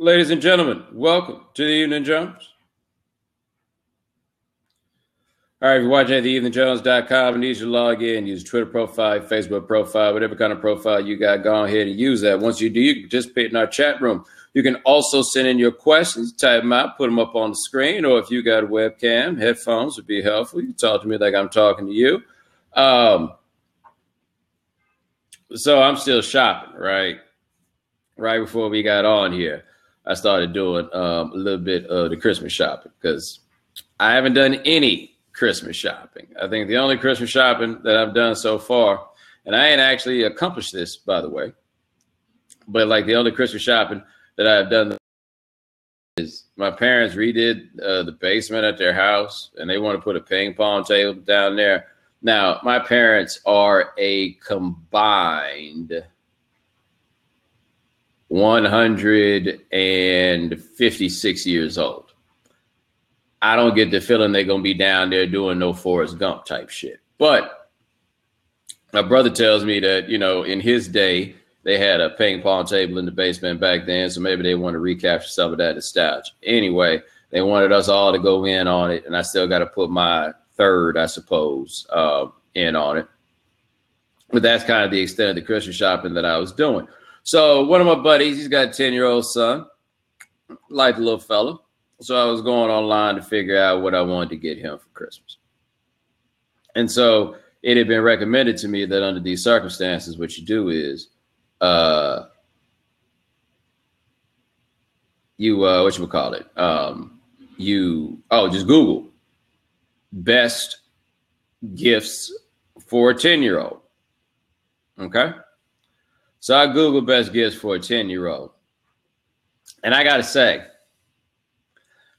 Ladies and gentlemen, welcome to the Evening Jones. All right, if you're watching at theeveningjones.com and need to log in, use Twitter profile, Facebook profile, whatever kind of profile you got, go ahead and use that. Once you do, you can participate in our chat room. You can also send in your questions, type them out, put them up on the screen, or if you got a webcam, headphones would be helpful. You can talk to me like I'm talking to you. So I'm still shopping, right? Right before we got on here, I started doing a little bit of the Christmas shopping because I haven't done any Christmas shopping. I think the only Christmas shopping that I've done so far, and I ain't actually accomplished this, by the way, but like the only Christmas shopping that I've done is my parents redid the basement at their house, and they want to put a ping pong table down there. Now, my parents are a combined 156 years old. I don't get the feeling they're going to be down there doing no Forrest Gump type shit. But my brother tells me that, in his day, they had a ping pong table in the basement back then. So maybe they want to recapture some of that nostalgia. Anyway, they wanted us all to go in on it. And I still got to put my third, I suppose, in on it. But that's kind of the extent of the Christmas shopping that I was doing. So one of my buddies, he's got a 10-year-old son, like the little fella. So I was going online to figure out what I wanted to get him for Christmas. And so it had been recommended to me that under these circumstances, what you do is just Google best gifts for a 10-year-old. Okay. So I Googled best gifts for a 10-year-old. And I got to say,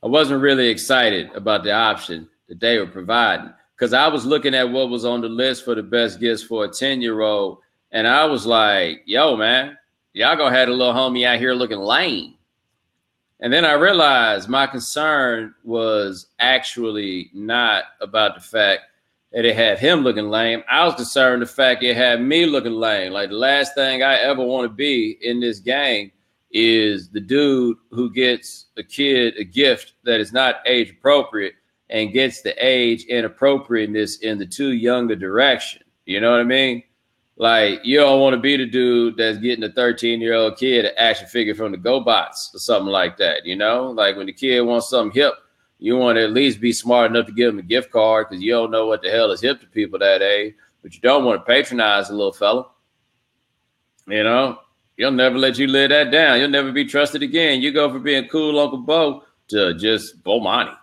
I wasn't really excited about the option that they were providing because I was looking at what was on the list for the best gifts for a 10-year-old. And I was like, yo, man, y'all gonna have a little homie out here looking lame. And then I realized my concern was actually not about the fact that it had him looking lame. I was concerned the fact it had me looking lame. Like the last thing I ever want to be in this game is the dude who gets a kid a gift that is not age appropriate and gets the age inappropriateness in the too younger direction. You know what I mean? Like you don't want to be the dude that's getting a 13-year-old kid an action figure from the GoBots or something like that. Like when the kid wants something hip, you want to at least be smart enough to give him a gift card because you don't know what the hell is hip to people that age, but you don't want to patronize the little fella. He'll never let you live that down. You'll never be trusted again. You go from being cool Uncle Bo to just Bomani.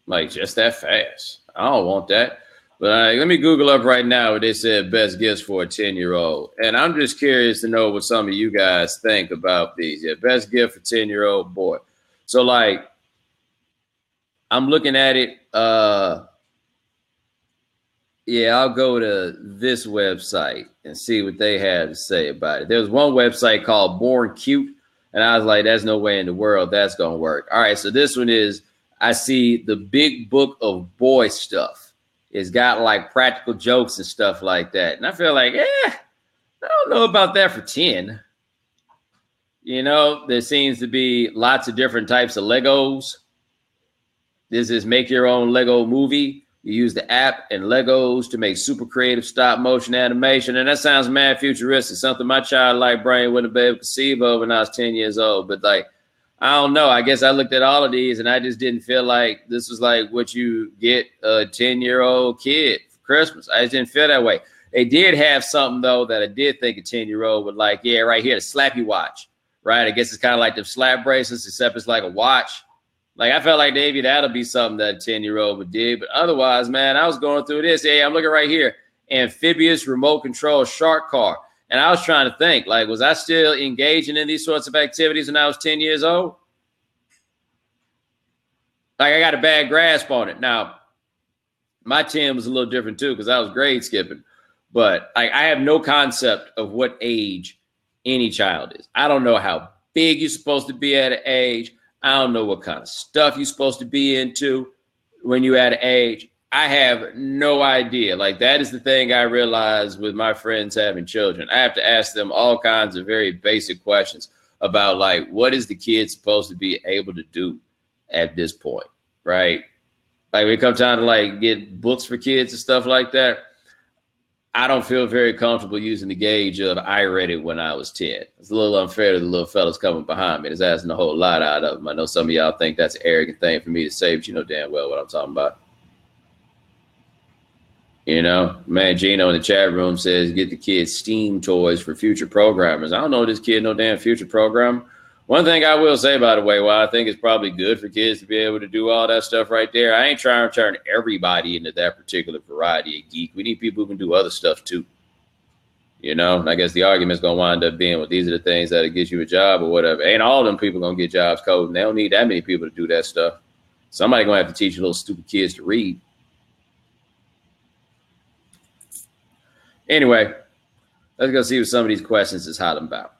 Like just that fast. I don't want that. But let me Google up right now what they said best gifts for a 10-year-old. And I'm just curious to know what some of you guys think about these. Yeah, best gift for 10-year-old boy. So like, I'm looking at it. I'll go to this website and see what they had to say about it. There was one website called Born Cute, and I was like, there's no way in the world that's going to work. All right, so this one is, I see the Big Book of Boy Stuff. It's got like practical jokes and stuff like that. And I feel like, I don't know about that for 10. There seems to be lots of different types of Legos. This is make your own Lego movie. You use the app and Legos to make super creative stop motion animation. And that sounds mad futuristic, something my childlike brain wouldn't have been able to conceive of when I was 10 years old. But like, I don't know. I guess I looked at all of these and I just didn't feel like this was like what you get a 10-year-old kid for Christmas. I just didn't feel that way. They did have something though that I did think a 10-year-old would like. Yeah, right here, the Slappy Watch, right? I guess it's kind of like the slap bracelets, except it's like a watch. Like, I felt like maybe that'll be something that a 10-year-old would do. But otherwise, man, I was going through this. Hey, I'm looking right here. Amphibious remote control shark car. And I was trying to think, like, was I still engaging in these sorts of activities when I was 10 years old? Like, I got a bad grasp on it. Now, my 10 was a little different, too, because I was grade skipping. But I have no concept of what age any child is. I don't know how big you're supposed to be at an age. I don't know what kind of stuff you're supposed to be into when you're at an age. I have no idea. Like, that is the thing I realized with my friends having children. I have to ask them all kinds of very basic questions about like, what is the kid supposed to be able to do at this point, right? Like when it comes time to like get books for kids and stuff like that, I don't feel very comfortable using the gauge of I read it when I was 10. It's a little unfair to the little fellas coming behind me. It's asking a whole lot out of them. I know some of y'all think that's an arrogant thing for me to say, but you know damn well what I'm talking about. You know, man, Gino in the chat room says, get the kids STEAM toys for future programmers. I don't know this kid, no damn future programmer. One thing I will say, by the way, while I think it's probably good for kids to be able to do all that stuff right there, I ain't trying to turn everybody into that particular variety of geek. We need people who can do other stuff too. You know, I guess the argument's going to wind up being, well, these are the things that'll get you a job or whatever. Ain't all of them people going to get jobs coding. They don't need that many people to do that stuff. Somebody going to have to teach little stupid kids to read. Anyway, let's go see what some of these questions is hot about.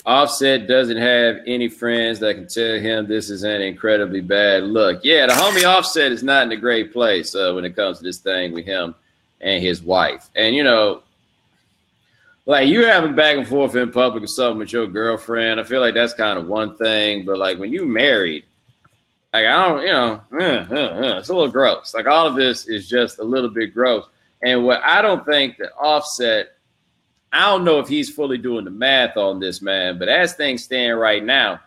Offset doesn't have any friends that can tell him this is an incredibly bad look. Yeah, the homie Offset is not in a great place when it comes to this thing with him and his wife. And, you know, like you having back and forth in public or something with your girlfriend, I feel like that's kind of one thing. But like when you married, like I don't, you know, it's a little gross. Like all of this is just a little bit gross. And what I don't think that Offset, I don't know if he's fully doing the math on this, man. But as things stand right now,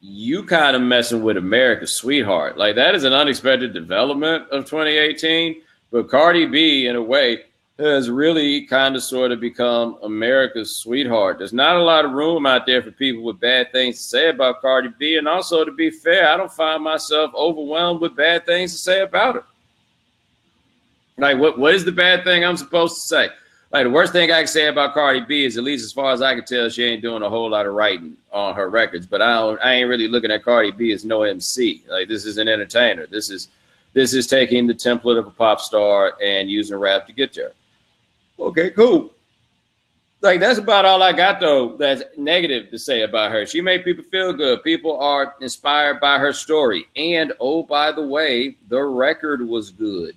you kind of messing with America's sweetheart. Like that is an unexpected development of 2018. But Cardi B, in a way, has really kind of sort of become America's sweetheart. There's not a lot of room out there for people with bad things to say about Cardi B. And also, to be fair, I don't find myself overwhelmed with bad things to say about her. Like, what is the bad thing I'm supposed to say? Like, the worst thing I can say about Cardi B is, at least as far as I can tell, she ain't doing a whole lot of writing on her records. But I ain't really looking at Cardi B as no MC. Like, this is an entertainer. This is taking the template of a pop star and using rap to get there. Okay, cool. Like, that's about all I got, though, that's negative to say about her. She made people feel good. People are inspired by her story. And, oh, by the way, the record was good.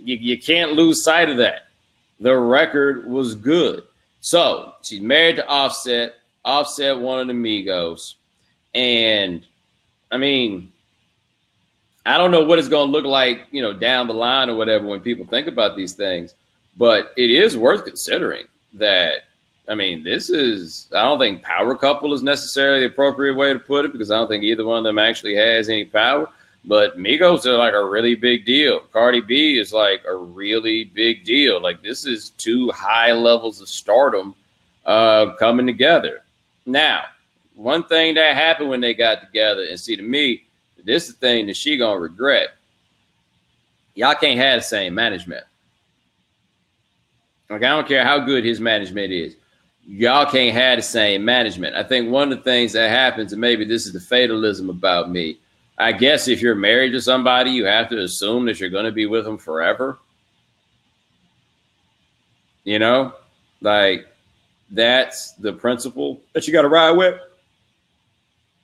You can't lose sight of that. The record was good. So she's married to Offset. Offset one of the Migos. And, I mean, I don't know what it's going to look like, you know, down the line or whatever when people think about these things. But it is worth considering that, I mean, this is, I don't think power couple is necessarily the appropriate way to put it because I don't think either one of them actually has any power. But Migos are like a really big deal. Cardi B is like a really big deal. Like this is two high levels of stardom coming together. Now, one thing that happened when they got together, and see to me, this is the thing that she gonna regret. Y'all can't have the same management. Like I don't care how good his management is. Y'all can't have the same management. I think one of the things that happens, and maybe this is the fatalism about me, I guess if you're married to somebody, you have to assume that you're going to be with them forever. You know, like that's the principle that you got to ride with.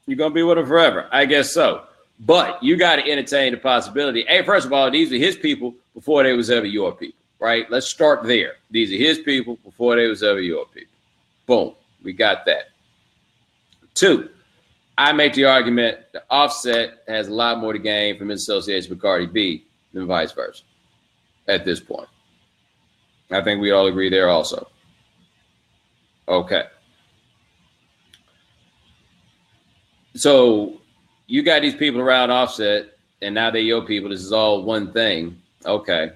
You're going to be with them forever. I guess so. But you got to entertain the possibility. Hey, first of all, these are his people before they was ever your people, right? Let's start there. These are his people before they was ever your people. Boom. We got that. 2. I make the argument that Offset has a lot more to gain from his association with Cardi B than vice versa at this point. I think we all agree there also. Okay. So you got these people around Offset, and now they're your people. This is all one thing. Okay.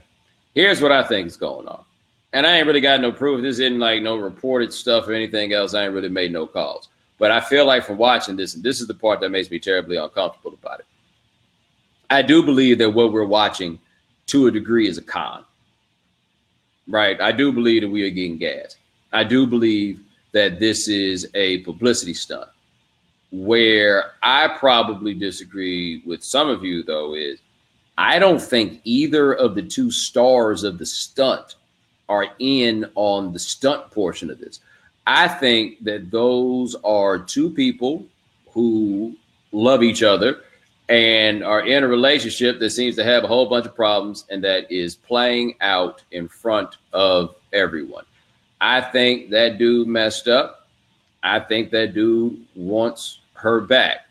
Here's what I think is going on. And I ain't really got no proof. This isn't like no reported stuff or anything else. I ain't really made no calls. But I feel like from watching this, and this is the part that makes me terribly uncomfortable about it, I do believe that what we're watching to a degree is a con, right? I do believe that we are getting gas. I do believe that this is a publicity stunt. Where I probably disagree with some of you, though, is I don't think either of the two stars of the stunt are in on the stunt portion of this. I think that those are two people who love each other and are in a relationship that seems to have a whole bunch of problems and that is playing out in front of everyone. I think that dude messed up. I think that dude wants her back.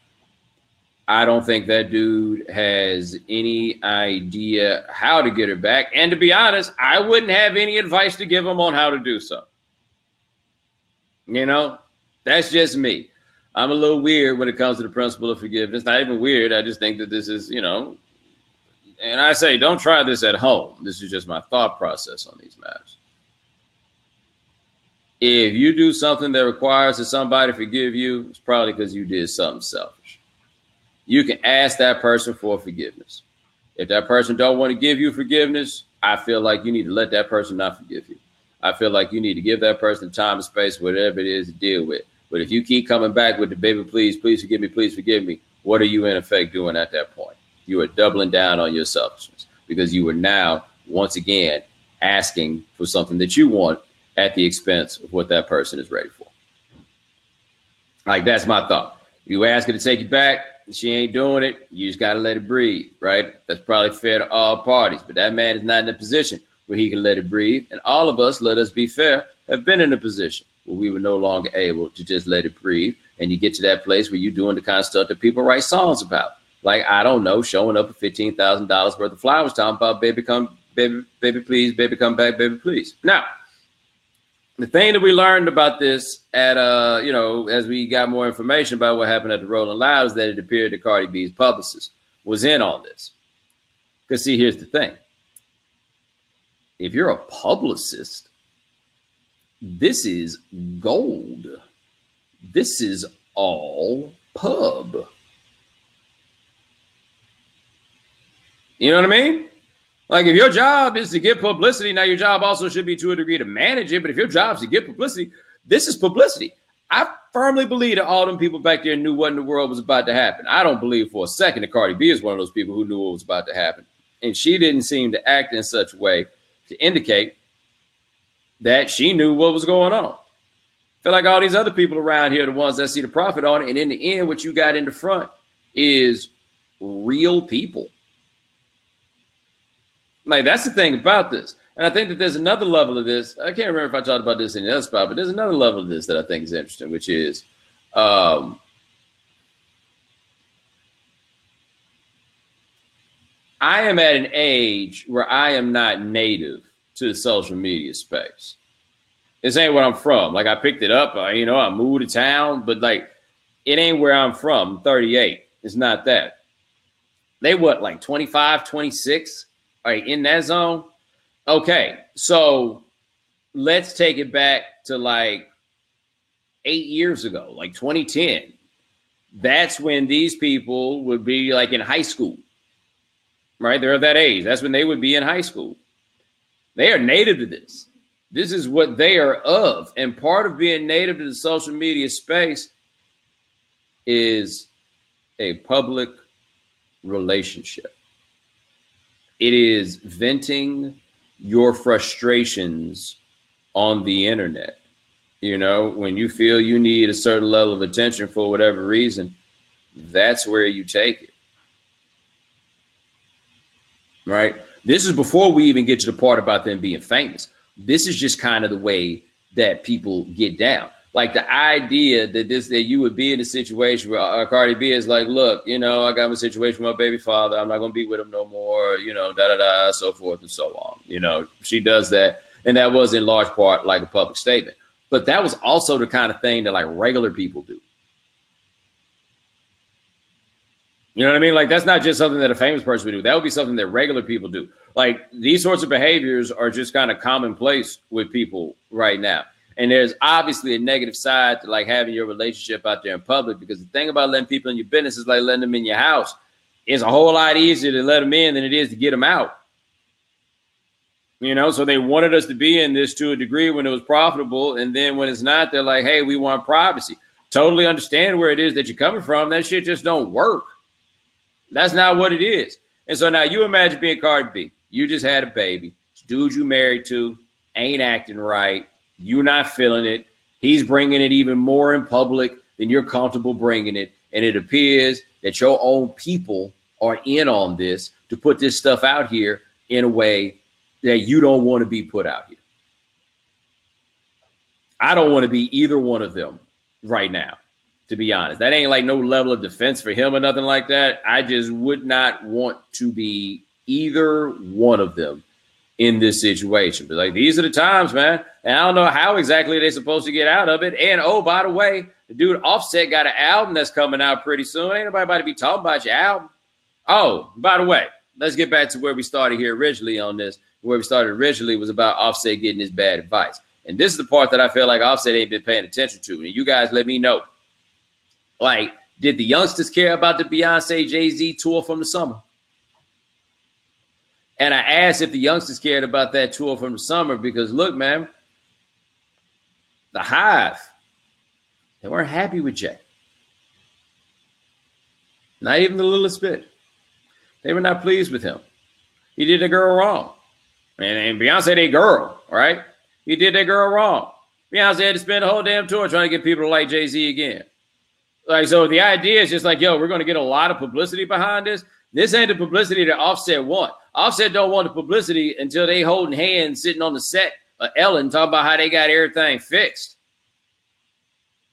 I don't think that dude has any idea how to get her back. And to be honest, I wouldn't have any advice to give him on how to do so. You know, that's just me. I'm a little weird when it comes to the principle of forgiveness. Not even weird. I just think that this is, you know, and I say, don't try this at home. This is just my thought process on these matters. If you do something that requires that somebody forgive you, it's probably because you did something selfish. You can ask that person for forgiveness. If that person don't want to give you forgiveness, I feel like you need to let that person not forgive you. I feel like you need to give that person time and space, whatever it is to deal with. But if you keep coming back with the baby, please forgive me, what are you in effect doing at that point? You are doubling down on your selfishness because you are now, once again, asking for something that you want at the expense of what that person is ready for. Like, that's my thought. You ask her to take you back, she ain't doing it, you just got to let it breathe, right? That's probably fair to all parties, but that man is not in a position where he can let it breathe. And all of us, let us be fair, have been in a position where we were no longer able to just let it breathe. And you get to that place where you're doing the kind of stuff that people write songs about. Like, I don't know, showing up with $15,000 worth of flowers, talking about baby, please, baby, come back, baby, please. Now, the thing that we learned about this at, you know, as we got more information about what happened at the Rolling Loud is that it appeared that Cardi B's publicist was in on this. Because, see, here's the thing. If you're a publicist, this is gold. This is all pub. You know what I mean? Like, if your job is to get publicity, now your job also should be to a degree to manage it. But if your job is to get publicity, this is publicity. I firmly believe that all them people back there knew what in the world was about to happen. I don't believe for a second that Cardi B is one of those people who knew what was about to happen. And she didn't seem to act in such a way to indicate that she knew what was going on. I feel like all these other people around here are the ones that see the profit on it. And in the end, what you got in the front is real people. Like, that's the thing about this. And I think that there's another level of this. I can't remember if I talked about this in the other spot, but there's another level of this that I think is interesting, which is I am at an age where I am not native to the social media space. This ain't where I'm from. Like, I picked it up, you know, I moved to town, but like, it ain't where I'm from. I'm 38. It's not that. They what, like 25, 26? Right, in that zone. Okay, so let's take it back to like 8 years ago, like 2010. That's when these people would be like in high school, right? They're that age. That's when they would be in high school. They are native to this. This is what they are of. And part of being native to the social media space is a public relationship. It is venting your frustrations on the internet. You know, when you feel you need a certain level of attention for whatever reason, that's where you take it. Right? This is before we even get to the part about them being famous. This is just kind of the way that people get down. Like, the idea that you would be in a situation where Cardi B is like, look, you know, I got my situation with my baby father. I'm not going to be with him no more, you know, so forth and so on. You know, she does that. And that was in large part like a public statement. But that was also the kind of thing that like regular people do. You know what I mean? Like, that's not just something that a famous person would do. That would be something that regular people do. Like, these sorts of behaviors are just kind of commonplace with people right now. And there's obviously a negative side to like having your relationship out there in public, because the thing about letting people in your business is like letting them in your house. It's a whole lot easier to let them in than it is to get them out. You know, so they wanted us to be in this to a degree when it was profitable. And then when it's not, they're like, hey, we want privacy. Totally understand where it is that you're coming from. That shit just don't work. That's not what it is. And so now you imagine being Cardi B. You just had a baby. Dude you married to. ain't acting right. You're not feeling it. He's bringing it even more in public than you're comfortable bringing it. And it appears that your own people are in on this to put this stuff out here in a way that you don't want to be put out here. I don't want to be either one of them right now, to be honest. That ain't like no level of defense for him or nothing like that. I just would not want to be either one of them in this situation. But like, these are the times, man. And I don't know how exactly they're supposed to get out of it. And oh, by the way, the dude Offset got an album that's coming out pretty soon. Ain't nobody about to be talking about your album. Oh, by the way, let's get back to where we started here originally on this. Where we started originally was about Offset getting his bad advice. And this is the part that I feel like Offset ain't been paying attention to. And you guys let me know. Like, did the youngsters care about the Beyonce Jay-Z tour from the summer? And I asked if the youngsters cared about that tour from the summer because, look, man, the Hive, they weren't happy with Jay. Not even the littlest bit. They were not pleased with him. He did the girl wrong. And Beyonce, they girl, right? He did that girl wrong. Beyonce had to spend the whole damn tour trying to get people to like Jay-Z again. Like, so the idea is just like, yo, we're going to get a lot of publicity behind this. This ain't the publicity that Offset want. Offset don't want the publicity until they holding hands sitting on the set of Ellen talking about how they got everything fixed.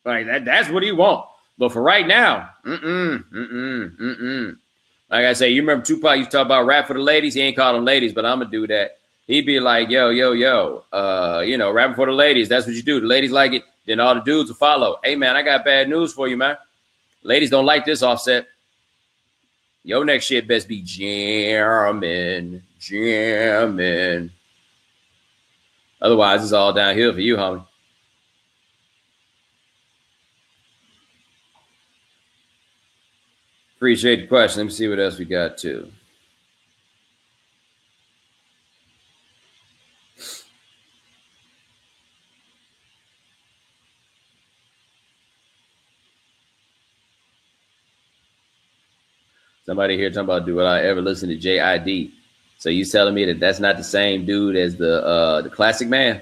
Like, that's what he want. But for right now, Like I say, you remember Tupac used to talk about rap for the ladies? He ain't called them ladies, but I'm going to do that. He'd be like, yo, rapping for the ladies. That's what you do. The ladies like it. Then all the dudes will follow. Hey, man, I got bad news for you, man. Ladies don't like this, Offset. Your next shit best be jamming. Otherwise, it's all downhill for you, homie. Appreciate the question. Let me see what else we got, too. Somebody here talking about, do I ever listen to JID? So you telling me that that's not the same dude as the Classic Man?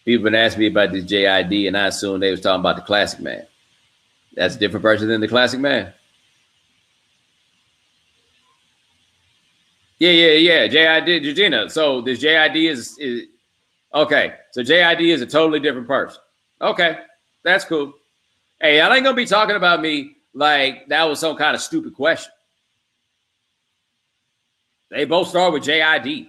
People been asking me about this JID, and I assumed they was talking about the Classic Man. That's a different person than the Classic Man. Yeah. JID, Georgina. So this JID is okay. So JID is a totally different person. Okay, that's cool. Hey, y'all ain't gonna be talking about me like that was some kind of stupid question. They both start with JID.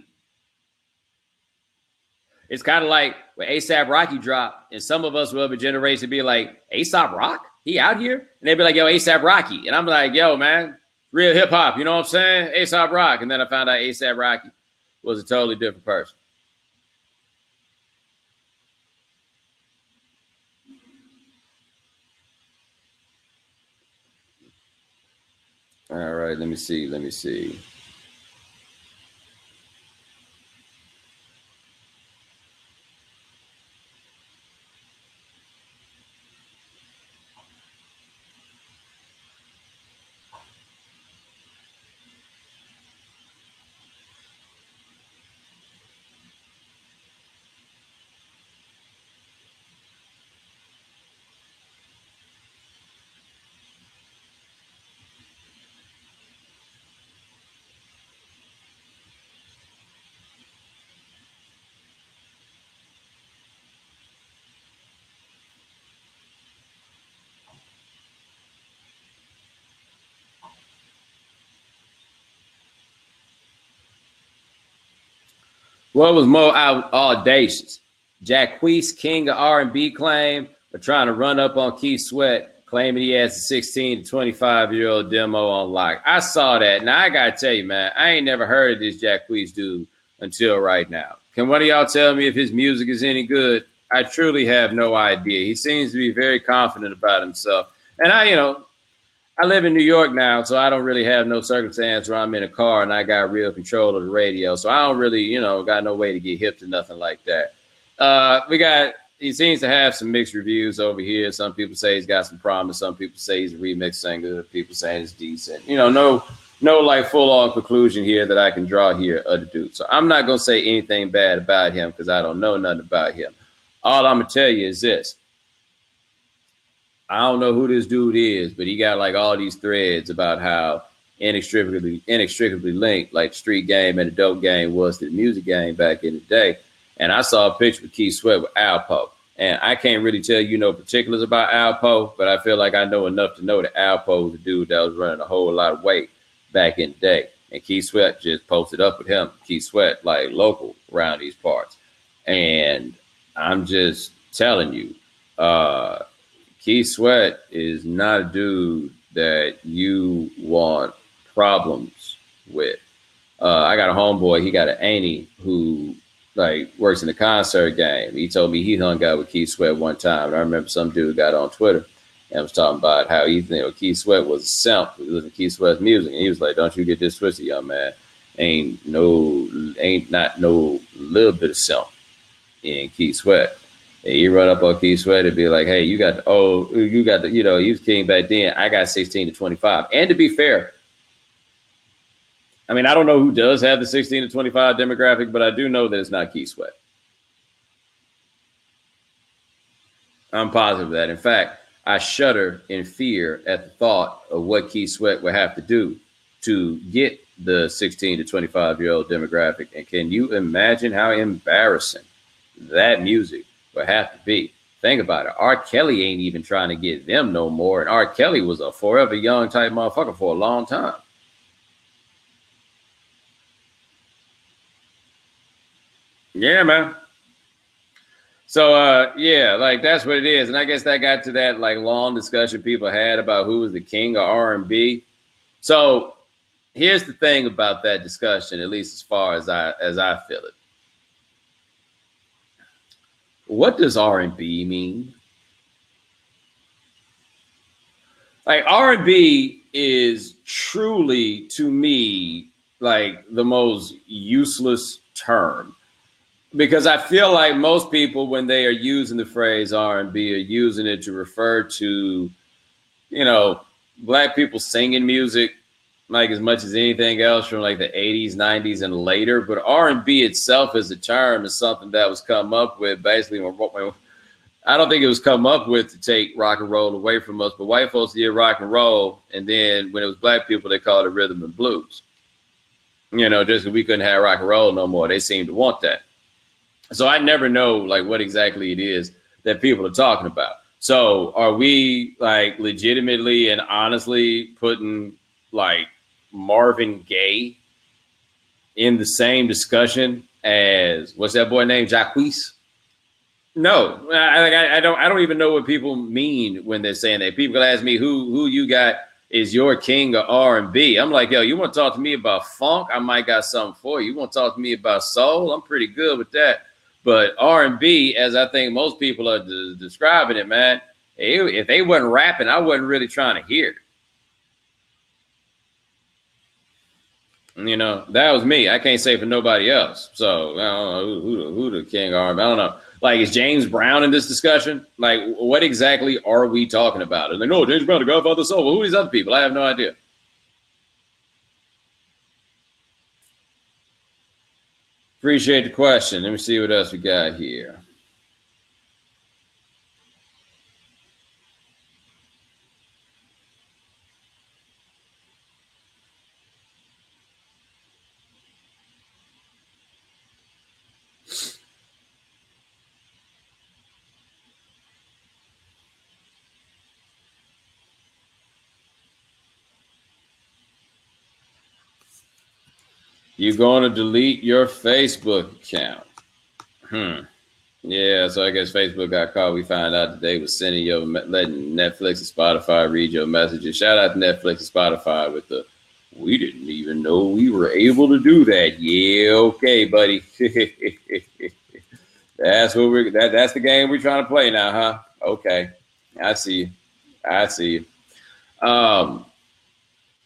It's kind of like when A$AP Rocky dropped, and some of us will have a generation be like, A$AP Rock? He out here? And they'd be like, yo, A$AP Rocky. And I'm like, yo, man, real hip hop. You know what I'm saying? A$AP Rock. And then I found out A$AP Rocky was a totally different person. All right, let me see. What was more audacious? Jaquees, king of R&B claim, or trying to run up on Keith Sweat, claiming he has a 16 to 25-year-old demo on lock. I saw that. Now, I got to tell you, man, I ain't never heard of this Jaquees dude until right now. Can one of y'all tell me if his music is any good? I truly have no idea. He seems to be very confident about himself. And I live in New York now, so I don't really have no circumstance where I'm in a car and I got real control of the radio. So I don't really, got no way to get hip to nothing like that. He seems to have some mixed reviews over here. Some people say he's got some promise. Some people say he's a remix singer. People saying it's decent. No no like full on conclusion here that I can draw here of the dude. So I'm not gonna say anything bad about him because I don't know nothing about him. All I'm gonna tell you is this. I don't know who this dude is, but he got like all these threads about how inextricably linked like street game and the dope game was to the music game back in the day. And I saw a picture with Keith Sweat with Alpo. And I can't really tell you no particulars about Alpo, but I feel like I know enough to know that Alpo was a dude that was running a whole lot of weight back in the day. And Keith Sweat just posted up with him. Keith Sweat, like local around these parts. And I'm just telling you, Keith Sweat is not a dude that you want problems with. I got a homeboy, he got an auntie who like works in the concert game. He told me he hung out with Keith Sweat one time. And I remember some dude got on Twitter and was talking about how Keith Sweat was a simp. He listened to Keith Sweat's music. And he was like, don't you get this twisted, young man. Ain't not no little bit of simp in Keith Sweat. And you run up on Keith Sweat and be like, hey, you got he was king back then. I got 16 to 25. And to be fair, I mean, I don't know who does have the 16 to 25 demographic, but I do know that it's not Keith Sweat. I'm positive of that. In fact, I shudder in fear at the thought of what Keith Sweat would have to do to get the 16 to 25-year-old demographic. And can you imagine how embarrassing that music would have to be? Think about it. R. Kelly ain't even trying to get them no more. And R. Kelly was a forever young type motherfucker for a long time. Yeah, man. So, yeah, like that's what it is. And I guess that got to that like long discussion people had about who was the king of R&B. So here's the thing about that discussion, at least as far as I feel it. What does R&B mean? Like R&B is truly, to me, like the most useless term. Because I feel like most people, when they are using the phrase R&B, are using it to refer to, black people singing music, like as much as anything else from like the 80s, 90s, and later. But R&B itself as a term is something that was come up with basically. I don't think it was come up with to take rock and roll away from us, but white folks did rock and roll. And then when it was black people, they called it rhythm and blues. Just because we couldn't have rock and roll no more. They seemed to want that. So I never know like what exactly it is that people are talking about. So are we like legitimately and honestly putting like Marvin Gaye in the same discussion as what's that boy named Jaquees? No, I don't even know what people mean when they're saying that. People ask me who you got is your king of R&B. I'm like, yo, you want to talk to me about funk? I might got something for you. You want to talk to me about soul? I'm pretty good with that. But R&B, as I think most people are describing it, man, if they wasn't rapping, I wasn't really trying to hear it. That was me. I can't say for nobody else. So I don't know who the king of R&B. I don't know. Like, is James Brown in this discussion? Like, what exactly are we talking about? And they know James Brown, the Godfather of Soul. Well, who are these other people? I have no idea. Appreciate the question. Let me see what else we got here. You're going to delete your Facebook account. Yeah, so I guess Facebook got caught. We found out today was letting Netflix and Spotify read your messages. Shout out to Netflix and Spotify with the, we didn't even know we were able to do that. Yeah, okay, buddy. That's what that's the game we're trying to play now, huh? Okay. I see you. I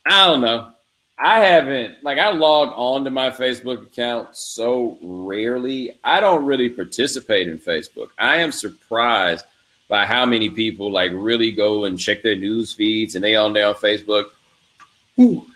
don't know. I haven't, I log on to my Facebook account so rarely. I don't really participate in Facebook. I am surprised by how many people really go and check their news feeds and they on there on Facebook. Ooh.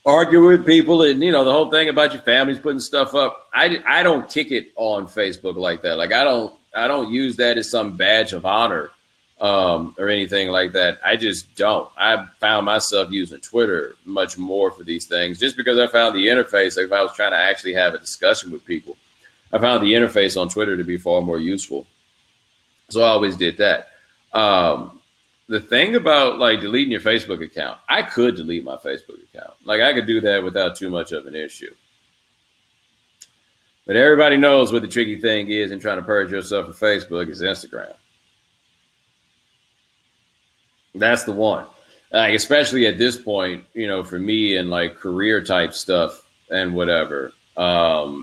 argue with people, and you know the whole thing about your families putting stuff up. I don't kick it on Facebook like that. Like I don't use that as some badge of honor or anything like that. I just don't. I found myself using Twitter much more for these things, just because I found the interface. Like if I was trying to actually have a discussion with people, I found the interface on Twitter to be far more useful. So I always did that. The thing about like deleting your Facebook account, I could delete my Facebook account. Like I could do that without too much of an issue. But everybody knows what the tricky thing is in trying to purge yourself from Facebook is Instagram. That's the one. Like, especially at this point, you know, for me and like career type stuff and whatever,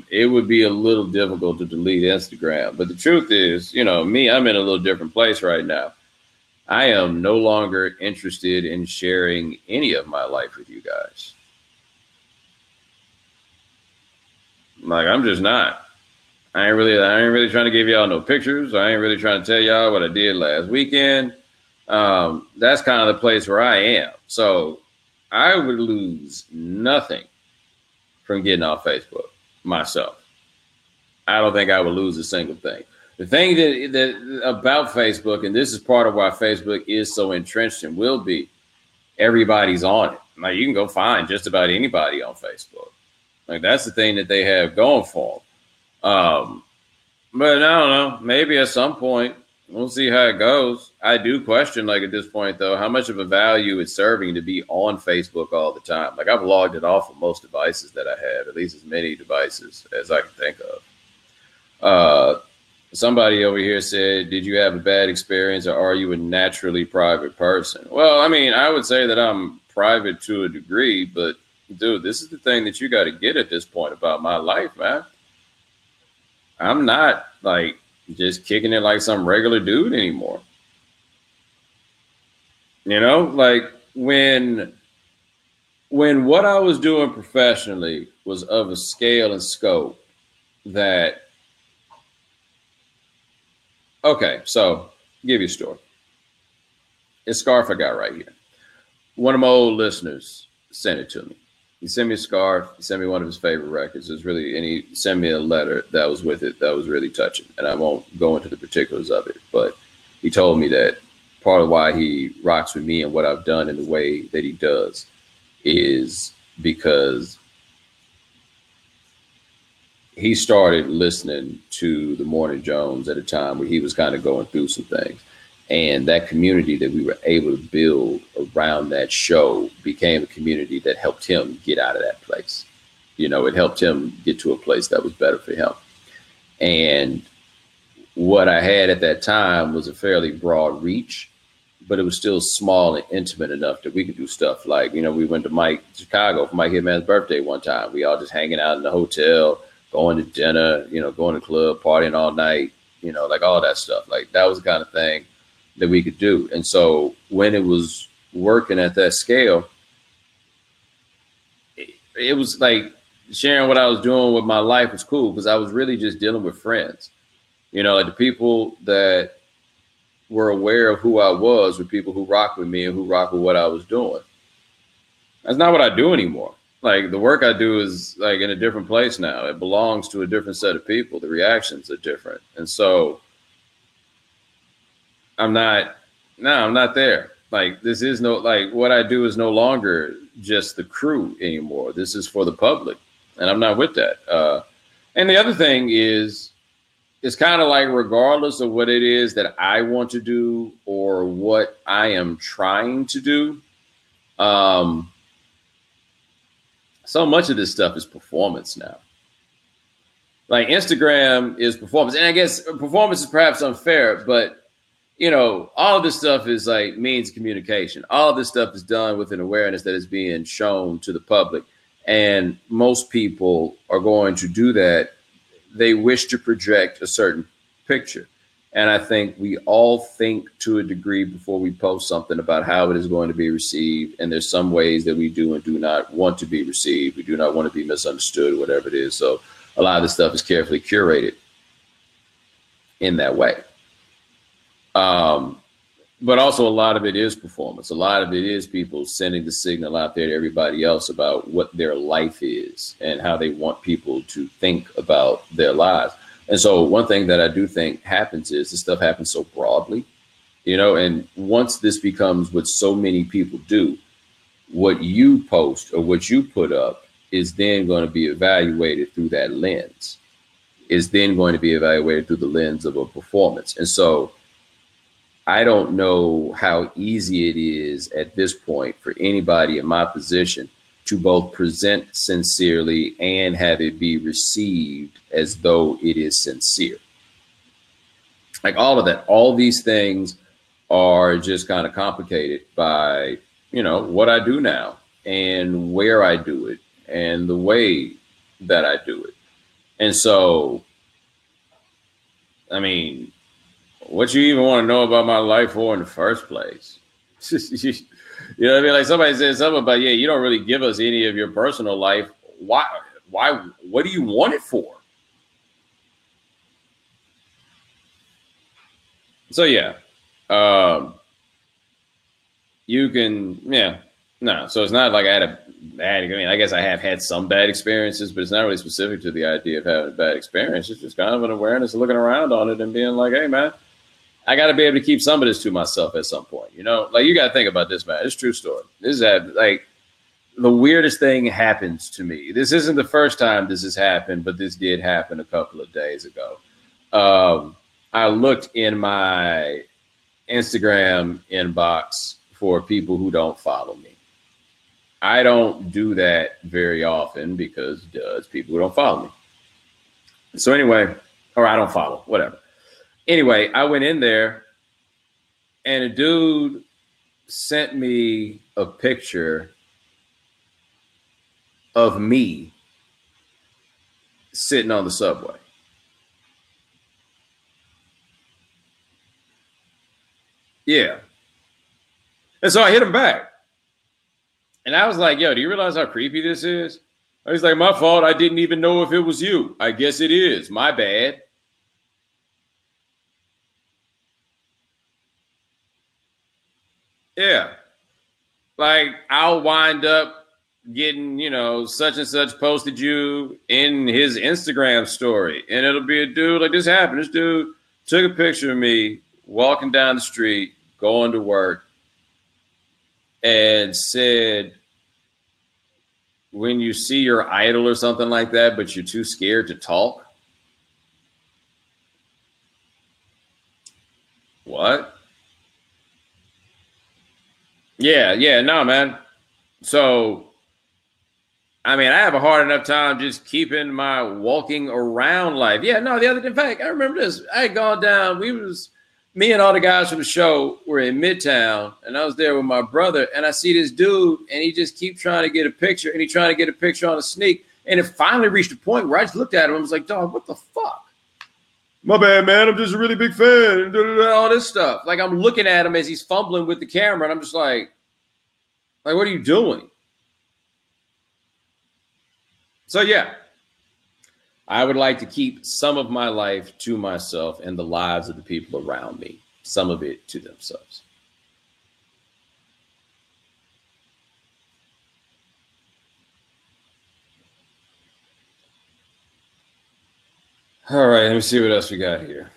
it would be a little difficult to delete Instagram. But the truth is, you know, me, I'm in a little different place right now. I am no longer interested in sharing any of my life with you guys. Like, I'm just not. I ain't really trying to give y'all no pictures. I ain't really trying to tell y'all what I did last weekend. That's kind of the place where I am. So I would lose nothing from getting off Facebook myself. I don't think I would lose a single thing. The thing that about Facebook, and this is part of why Facebook is so entrenched and will be, everybody's on it. Like you can go find just about anybody on Facebook. Like that's the thing that they have going for them. But I don't know. Maybe at some point we'll see how it goes. I do question, like at this point though, how much of a value it's serving to be on Facebook all the time. Like I've logged it off of most devices that I have, at least as many devices as I can think of. Somebody over here said, did you have a bad experience or are you a naturally private person? Well, I mean, I would say that I'm private to a degree, but dude, this is the thing that you got to get at this point about my life, man. I'm not like just kicking it like some regular dude anymore. You know, like when what I was doing professionally was of a scale and scope that, okay, so give you a story. It's scarf I got right here. One of my old listeners sent it to me. He sent me a scarf. He sent me one of his favorite records. It was really, and he sent me a letter that was with it that was really touching. And I won't go into the particulars of it, but he told me that part of why he rocks with me and what I've done in the way that he does is because he started listening to the Bomani Jones at a time where he was kind of going through some things. And that community that we were able to build around that show became a community that helped him get out of that place. You know, it helped him get to a place that was better for him. And what I had at that time was a fairly broad reach, but it was still small and intimate enough that we could do stuff like, you know, we went to Chicago for Mike Hitman's birthday one time. We all just hanging out in the hotel, going to dinner, you know, going to the club, partying all night, you know, like all that stuff. Like that was the kind of thing that we could do. And so when it was working at that scale, it was like sharing what I was doing with my life was cool because I was really just dealing with friends. You know, like the people that were aware of who I was were people who rock with me and who rock with what I was doing. That's not what I do anymore. Like the work I do is like in a different place now. It belongs to a different set of people. The reactions are different. And so I'm not there. Like this is no, like what I do is no longer just the crew anymore. This is for the public and I'm not with that. And the other thing is, it's kind of like regardless of what it is that I want to do or what I am trying to do, so much of this stuff is performance now. Like Instagram is performance. And I guess performance is perhaps unfair, but you know, all of this stuff is like means communication. All of this stuff is done with an awareness that is being shown to the public. And most people are going to do that. They wish to project a certain picture. And I think we all think to a degree before we post something about how it is going to be received. And there's some ways that we do and do not want to be received. We do not want to be misunderstood, whatever it is. So a lot of this stuff is carefully curated in that way. But also a lot of it is performance. A lot of it is people sending the signal out there to everybody else about what their life is and how they want people to think about their lives. And so one thing that I do think happens is this stuff happens so broadly, you know, and once this becomes what so many people do, what you post or what you put up is then going to be evaluated through that lens, is then going to be evaluated through the lens of a performance. And so I don't know how easy it is at this point for anybody in my position to both present sincerely and have it be received as though it is sincere. Like all of that, all these things are just kind of complicated by, you know, what I do now and where I do it and the way that I do it. And so, I mean, what you even want to know about my life for in the first place? You know what I mean? Like somebody said something about, yeah, you don't really give us any of your personal life. Why, what do you want it for? So yeah, you can, yeah, no. So it's not like I had a bad, I mean, I guess I have had some bad experiences, but it's not really specific to the idea of having a bad experience. It's just kind of an awareness of looking around on it and being like, hey man, I got to be able to keep some of this to myself at some point, you know, like you got to think about this, man. It's a true story. This is like the weirdest thing happens to me. This isn't the first time this has happened, but this did happen a couple of days ago. I looked in my Instagram inbox for people who don't follow me. I don't do that very often because it's people who don't follow me. So anyway, or I don't follow, whatever. Anyway, I went in there and a dude sent me a picture of me sitting on the subway. Yeah. And so I hit him back. And I was like, yo, do you realize how creepy this is? He's like, my fault. I didn't even know if it was you. I guess it is. My bad. Yeah. Like I'll wind up getting, you know, such and such posted you in his Instagram story. And it'll be a dude like this happened. This dude took a picture of me walking down the street, going to work, and said, when you see your idol or something like that, but you're too scared to talk. What? Yeah, no, man. So, I mean, I have a hard enough time just keeping my walking around life. Yeah, no, the other day, in fact, I remember this. I had gone down, me and all the guys from the show were in Midtown, and I was there with my brother, and I see this dude, and he just keeps trying to get a picture, and he's trying to get a picture on a sneak, and it finally reached a point where I just looked at him and was like, dog, what the fuck? My bad, man. I'm just a really big fan, and all this stuff. Like, I'm looking at him as he's fumbling with the camera, and I'm just like, what are you doing? So, yeah. I would like to keep some of my life to myself and the lives of the people around me, some of it to themselves. All right, let me see what else we got here.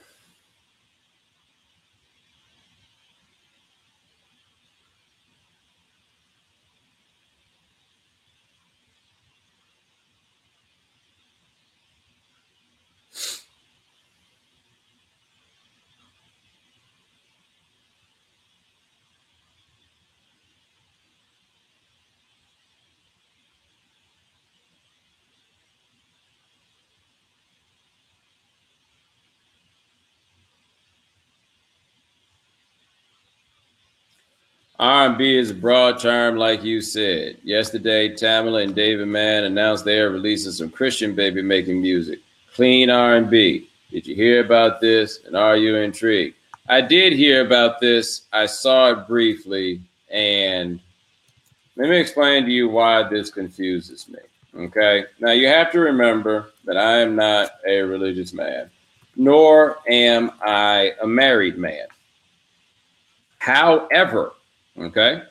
R&B is a broad term, like you said. Yesterday, Tamala and David Mann announced they are releasing some Christian baby making music. Clean R&B. Did you hear about this? And are you intrigued? I did hear about this. I saw it briefly. And let me explain to you why this confuses me. Okay? Now, you have to remember that I am not a religious man, nor am I a married man. However, okay,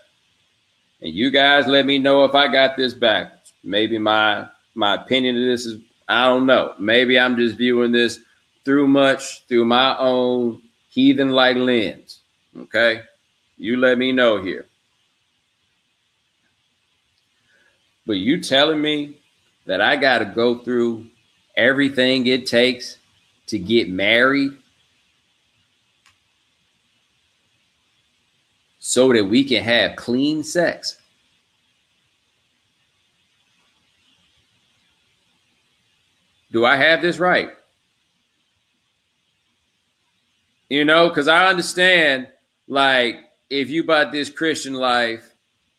and you guys let me know if I got this backwards. Maybe my opinion of this is, I don't know. Maybe I'm just viewing this through my own heathen-like lens. Okay, you let me know here. But you telling me that I got to go through everything it takes to get married so that we can have clean sex? Do I have this right? You know, because I understand, like, if you bought this Christian life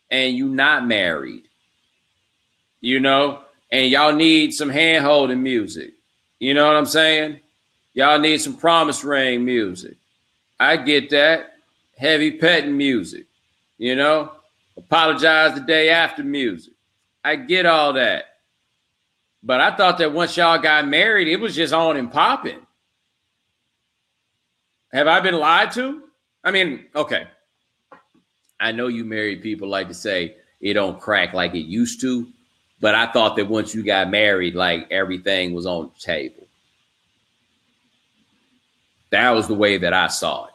and you not married, you know, and y'all need some hand-holding music. You know what I'm saying? Y'all need some promise ring music. I get that. Heavy petting music, you know, apologize the day after music. I get all that. But I thought that once y'all got married, it was just on and popping. Have I been lied to? I mean, okay. I know you married people like to say it don't crack like it used to, but I thought that once you got married, like everything was on the table. That was the way that I saw it.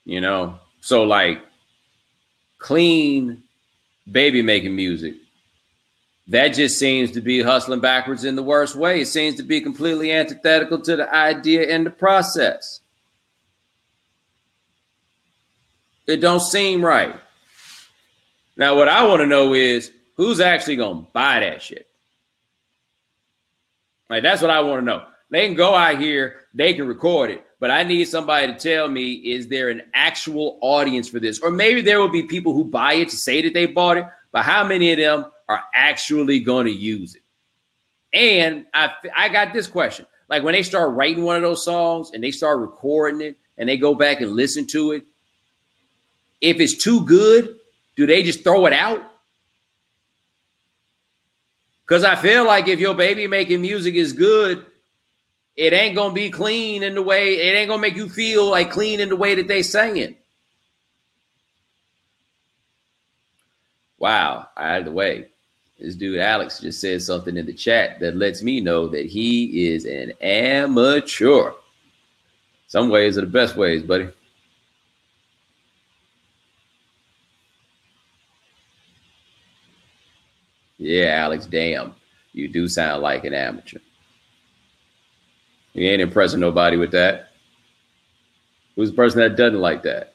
You know? So like clean baby making music, that just seems to be hustling backwards in the worst way. It seems to be completely antithetical to the idea and the process. It don't seem right. Now, what I want to know is who's actually going to buy that shit? Like, that's what I want to know. They can go out here, they can record it, but I need somebody to tell me, is there an actual audience for this? Or maybe there will be people who buy it to say that they bought it, but how many of them are actually going to use it? And I got this question. Like when they start writing one of those songs and they start recording it and they go back and listen to it, if it's too good, do they just throw it out? Because I feel like if your baby making music is good, it ain't going to be clean in the way, it ain't going to make you feel like clean in the way that they sang it. Wow. Either way, this dude Alex just said something in the chat that lets me know that he is an amateur. Some ways are the best ways, buddy. Yeah, Alex, damn. You do sound like an amateur. You ain't impressing nobody with that. Who's the person that doesn't like that?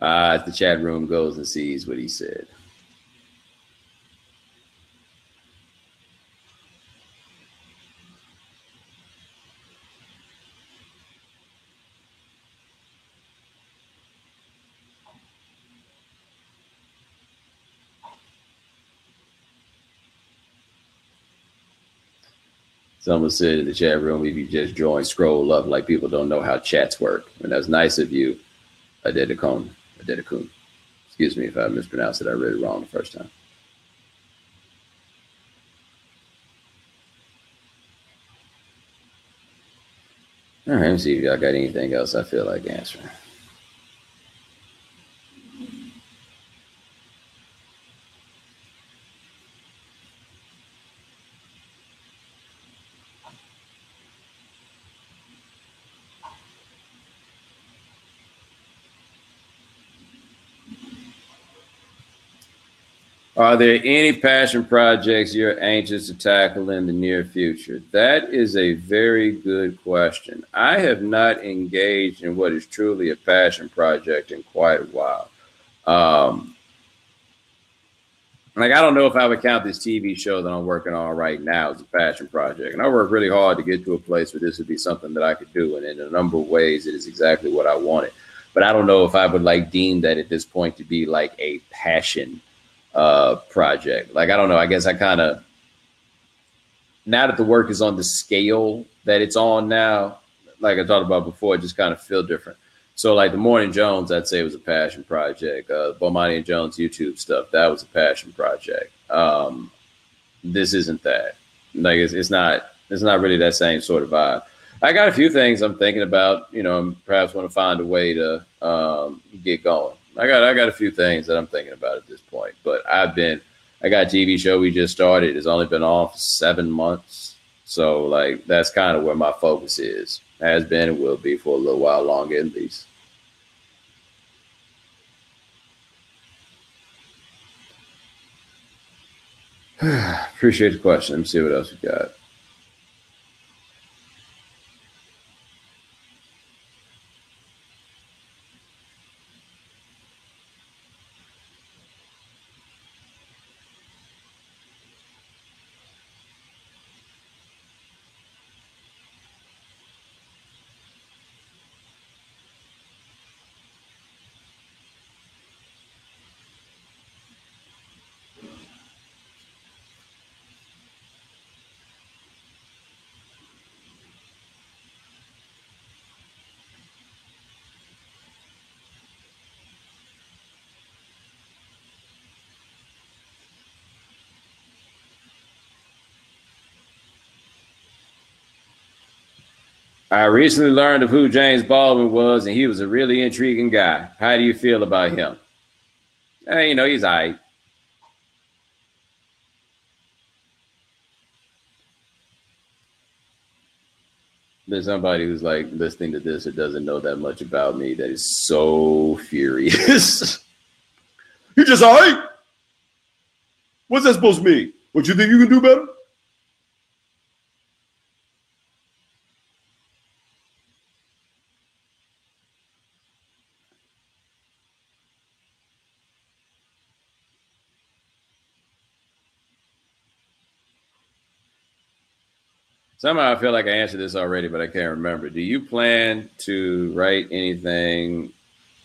As the chat room goes and sees what he said. Someone said in the chat room, if you just join, scroll up like people don't know how chats work. And that's nice of you, Adedekun. Excuse me if I mispronounced it. I read it wrong the first time. All right, let me see if y'all got anything else I feel like answering. Are there any passion projects you're anxious to tackle in the near future? That is a very good question. I have not engaged in what is truly a passion project in quite a while. Like, I don't know if I would count this TV show that I'm working on right now as a passion project. And I work really hard to get to a place where this would be something that I could do. And in a number of ways, it is exactly what I wanted. But I don't know if I would like deem that at this point to be like a passion project. Like, I don't know. I guess I kind of, now that the work is on the scale that it's on now, like I talked about before, it just kind of feel different. So like the Morning Jones, I'd say was a passion project. Bomani Jones YouTube stuff, that was a passion project. this isn't that. Like it's not really that same sort of vibe. I got a few things I'm thinking about, perhaps want to find a way to get going. I got a few things that I'm thinking about at this point, but I got a TV show we just started. It's only been on for 7 months. So like, that's kind of where my focus has been and will be for a little while longer at least. Appreciate the question. Let me see what else we got. I recently learned of who James Baldwin was, and he was a really intriguing guy. How do you feel about him? He's all right. There's somebody who's like listening to this that doesn't know that much about me that is so furious. You're just all right? What's that supposed to mean? What, you think you can do better? Somehow I feel like I answered this already, but I can't remember. Do you plan to write anything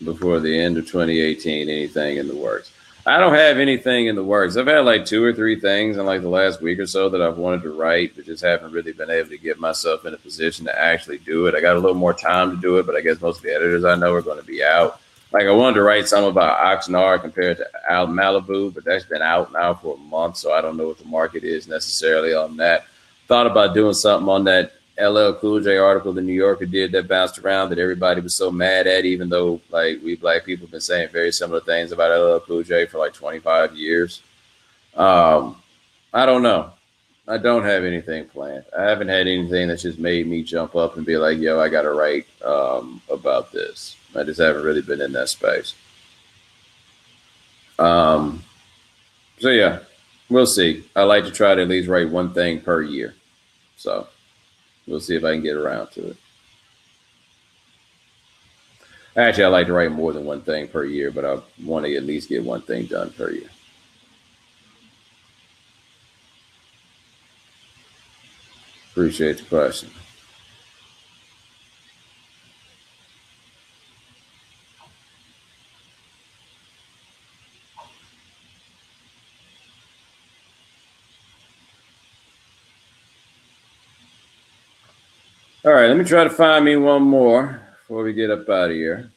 before the end of 2018? Anything in the works? I don't have anything in the works. I've had like 2 or 3 things in like the last week or so that I've wanted to write, but just haven't really been able to get myself in a position to actually do it. I got a little more time to do it, but I guess most of the editors I know are going to be out. Like I wanted to write something about Oxnard compared to Malibu, but that's been out now for a month, so I don't know what the market is necessarily on that. Thought about doing something on that LL Cool J article the New Yorker did that bounced around that everybody was so mad at, even though like we black people have been saying very similar things about LL Cool J for like 25 years. I don't know. I don't have anything planned. I haven't had anything that's just made me jump up and be like, yo, I got to write about this. I just haven't really been in that space. So yeah. We'll see. I like to try to at least write one thing per year. So we'll see if I can get around to it. Actually, I like to write more than one thing per year, but I want to at least get one thing done per year. Appreciate the question. All right, let me try to find me one more before we get up out of here.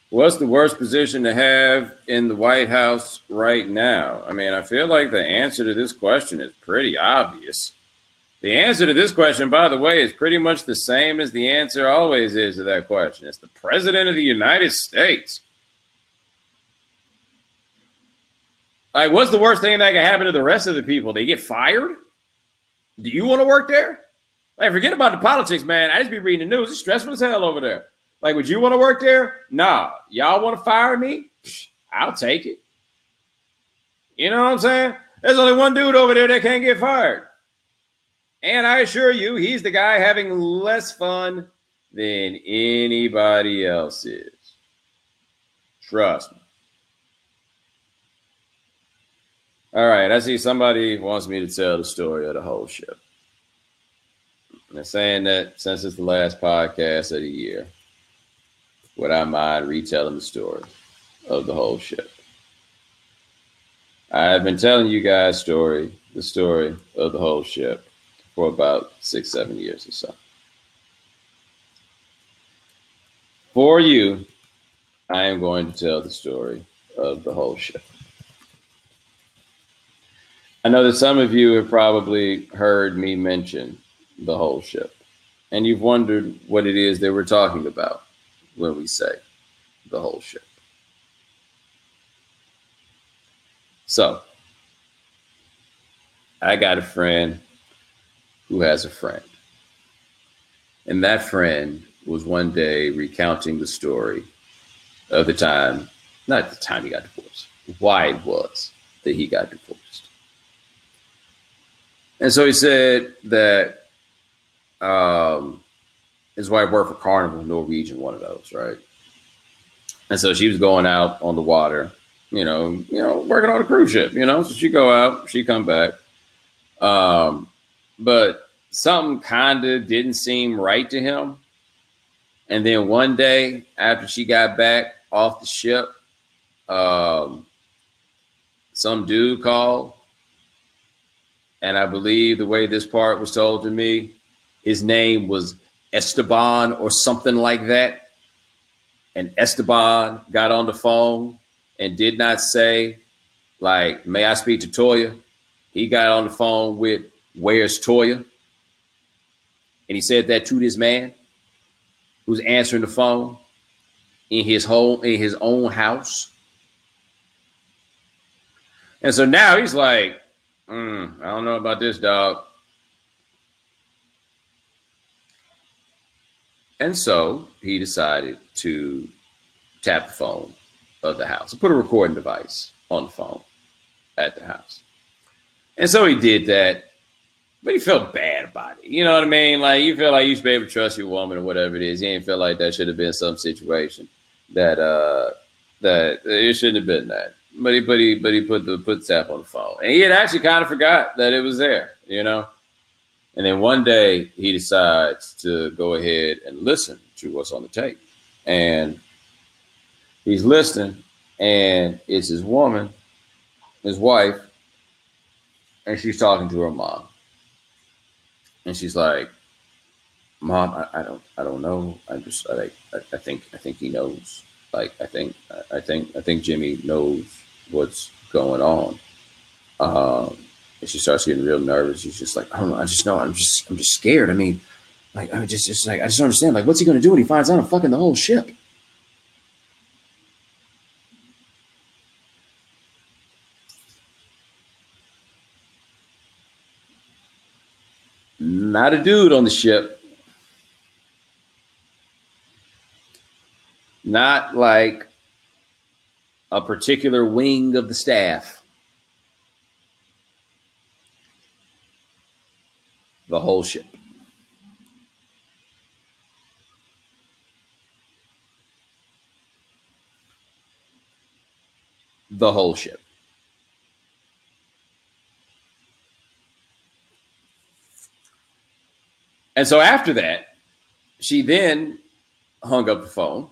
What's the worst position to have in the White House right now? I mean, I feel like the answer to this question is pretty obvious. The answer to this question, by the way, is pretty much the same as the answer always is to that question. It's the President of the United States. Like, what's the worst thing that can happen to the rest of the people? They get fired? Do you want to work there? Like, forget about the politics, man. I just be reading the news. It's stressful as hell over there. Like, would you want to work there? Nah. Y'all want to fire me? I'll take it. You know what I'm saying? There's only one dude over there that can't get fired. And I assure you, he's the guy having less fun than anybody else is. Trust me. All right, I see somebody wants me to tell the story of the whole ship. They're saying that since it's the last podcast of the year, would I mind retelling the story of the whole ship? I have been telling you guys the story of the whole ship for about 6-7 years or so. For you, I am going to tell the story of the whole ship. I know that some of you have probably heard me mention the whole ship, and you've wondered what it is that we're talking about when we say the whole ship. So, I got a friend who has a friend. And that friend was one day recounting the story of the time, not the time he got divorced, why it was that he got divorced. And so he said that his wife worked for Carnival, Norwegian, one of those, right? And so she was going out on the water, working on a cruise ship, so she go out, she come back. But something kind of didn't seem right to him. And then one day after she got back off the ship, some dude called. And I believe the way this part was told to me, his name was Esteban or something like that. And Esteban got on the phone and did not say, like, may I speak to Toya? He got on the phone with, where's Toya? And he said that to this man who's answering the phone in his own house. And so now he's like, I don't know about this, dog. And so he decided to tap the phone of the house and put a recording device on the phone at the house. And so he did that, but he felt bad about it. You know what I mean? Like, you feel like you should be able to trust your woman or whatever it is. He ain't feel like that should have been some situation that it shouldn't have been that. But he put the tap on the phone. And he had actually kind of forgot that it was there, And then one day he decides to go ahead and listen to what's on the tape. And he's listening, and it's his woman, his wife, and she's talking to her mom. And she's like, Mom, I don't know. I think he knows. Like, I think Jimmy knows what's going on. And she starts getting real nervous. She's just like, I don't know. I just know. I'm just scared. I mean, like, I just don't understand. Like, what's he gonna do when he finds out I'm fucking the whole ship? Not a dude on the ship. Not like a particular wing of the staff. The whole ship. The whole ship. And so after that, she then hung up the phone.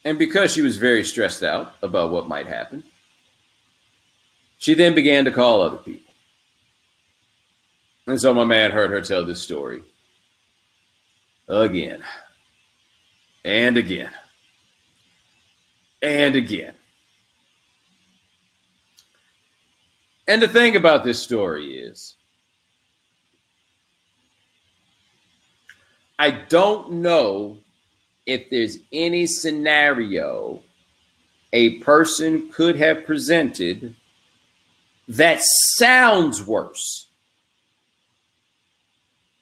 And because she was very stressed out about what might happen, she then began to call other people. And so my man heard her tell this story again and again and again. And the thing about this story is, I don't know if there's any scenario a person could have presented that sounds worse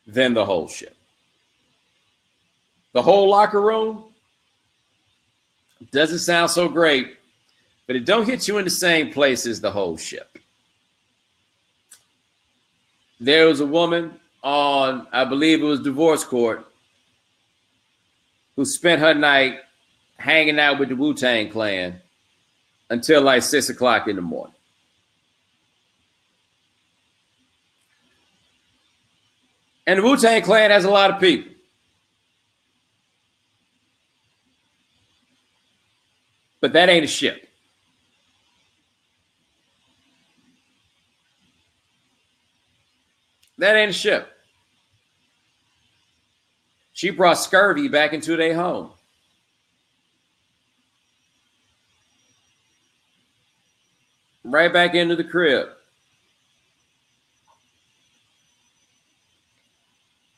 than the whole ship. The whole locker room doesn't sound so great, but it don't hit you in the same place as the whole ship. There was a woman on, I believe it was divorce court, who spent her night hanging out with the Wu-Tang Clan until like 6 o'clock in the morning. And the Wu-Tang Clan has a lot of people. But that ain't a ship. That ain't a ship. She brought scurvy back into their home. Right back into the crib.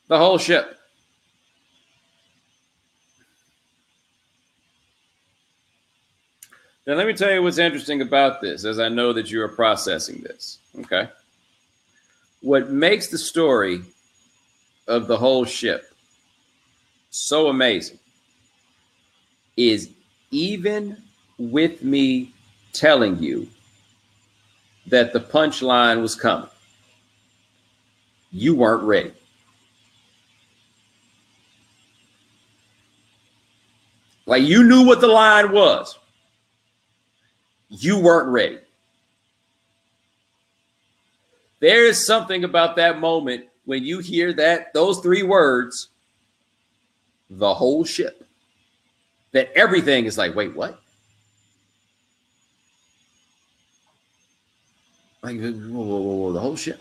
The whole ship. Now, let me tell you what's interesting about this, as I know that you are processing this, okay? What makes the story of the whole ship so amazing is even with me telling you that the punchline was coming, you weren't ready. Like, you knew what the line was. You weren't ready. There is something about that moment when you hear those three words, the whole ship, that everything is like, wait, what? Like, whoa, the whole ship.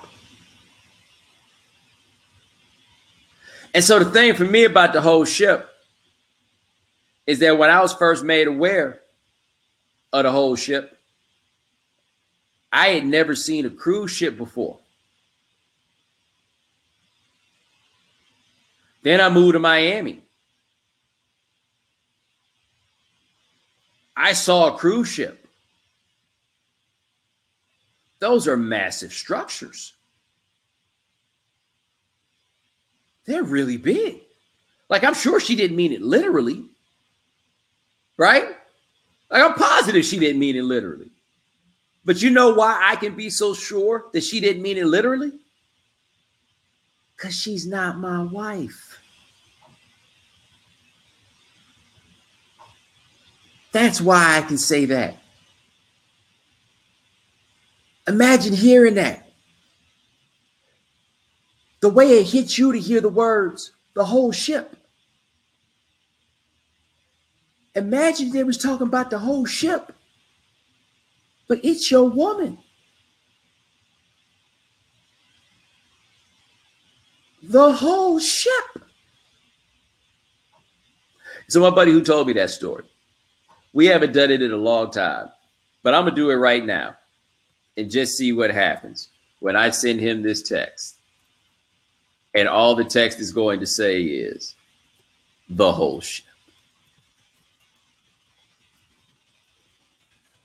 And so the thing for me about the whole ship is that when I was first made aware of the whole ship, I had never seen a cruise ship before. Then I moved to Miami. I saw a cruise ship. Those are massive structures. They're really big. Like, I'm sure she didn't mean it literally, right? Like, I'm positive she didn't mean it literally. But you know why I can be so sure that she didn't mean it literally? Because she's not my wife. That's why I can say that. Imagine hearing that. The way it hits you to hear the words, the whole ship. Imagine they was talking about the whole ship, but it's your woman. The whole ship. So my buddy who told me that story, we haven't done it in a long time, but I'm going to do it right now and just see what happens when I send him this text. And all the text is going to say is the whole ship.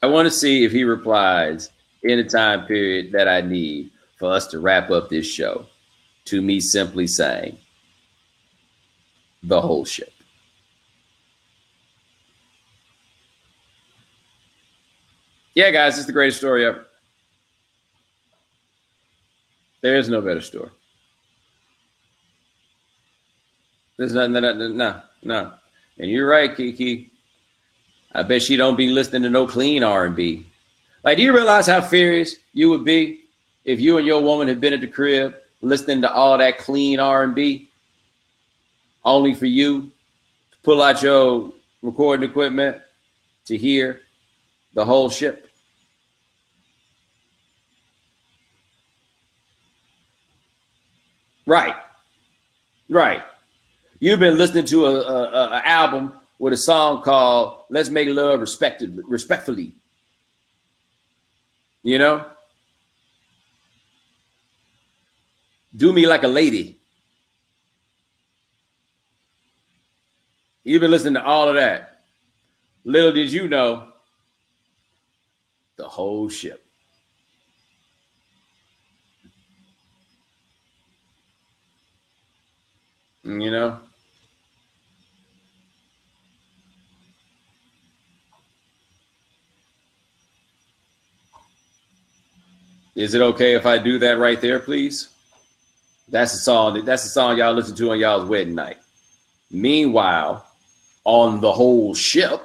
I want to see if he replies in a time period that I need for us to wrap up this show to me simply saying the whole ship. Yeah, guys, it's the greatest story ever. There is no better story. There's nothing, no. And you're right, Kiki. I bet she don't be listening to no clean R&B. Like, do you realize how furious you would be if you and your woman had been at the crib listening to all that clean R&B only for you to pull out your recording equipment to hear the whole ship? Right. You've been listening to a album with a song called "Let's Make Love Respectfully." You know, "Do Me Like a Lady." You've been listening to all of that. Little did you know, the whole ship. You know? Is it okay if I do that right there, please? That's the song. That's the song y'all listen to on y'all's wedding night. Meanwhile, on the whole ship,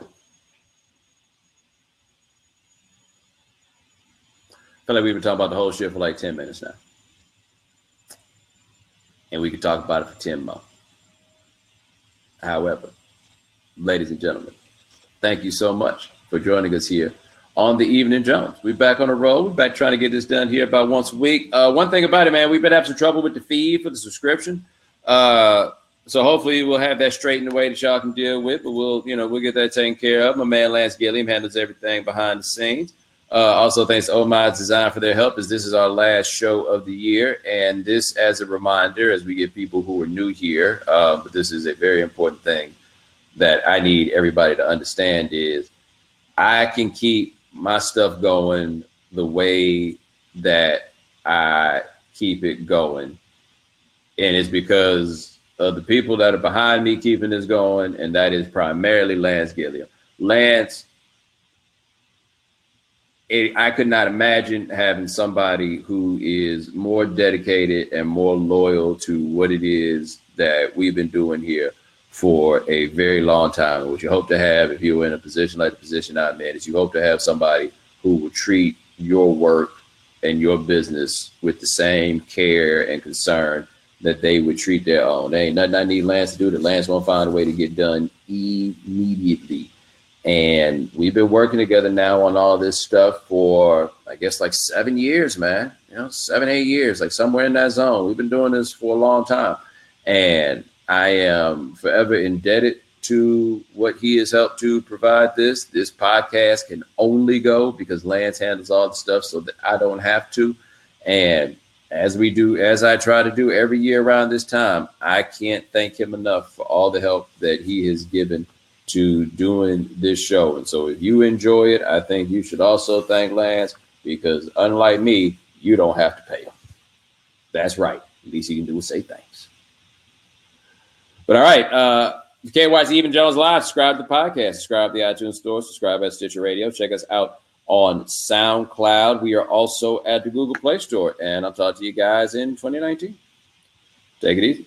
I feel like we've been talking about the whole ship for like 10 minutes now. And we could talk about it for 10 more. However, ladies and gentlemen, thank you so much for joining us here on the Evening Jones. We're back on the road. We're back trying to get this done here about once a week. One thing about it, man, we've been having some trouble with the feed for the subscription. So hopefully we'll have that straightened away that y'all can deal with, but we'll get that taken care of. My man Lance Gilliam handles everything behind the scenes. Also thanks to Omid's Design for their help, as this is our last show of the year. And this as a reminder, as we get people who are new here, but this is a very important thing that I need everybody to understand is I can keep my stuff going the way that I keep it going. And it's because of the people that are behind me keeping this going, and that is primarily Lance Gilliam. Lance, I could not imagine having somebody who is more dedicated and more loyal to what it is that we've been doing here for a very long time. What you hope to have if you're in a position like the position I'm in is you hope to have somebody who will treat your work and your business with the same care and concern that they would treat their own. There ain't nothing I need Lance to do that Lance won't find a way to get done immediately. And we've been working together now on all this stuff for, I guess, like 7 years, man. 7, 8 years, like somewhere in that zone. We've been doing this for a long time. And I am forever indebted to what he has helped to provide this. This podcast can only go because Lance handles all the stuff so that I don't have to. And as I try to do every year around this time, I can't thank him enough for all the help that he has given to doing this show. And so if you enjoy it, I think you should also thank Lance, because unlike me, you don't have to pay him. That's right. At least he can do is say thanks. But all right, if you can't watch the Even Jones Live, subscribe to the podcast, subscribe to the iTunes Store, subscribe at Stitcher Radio. Check us out on SoundCloud. We are also at the Google Play Store, and I'll talk to you guys in 2019. Take it easy.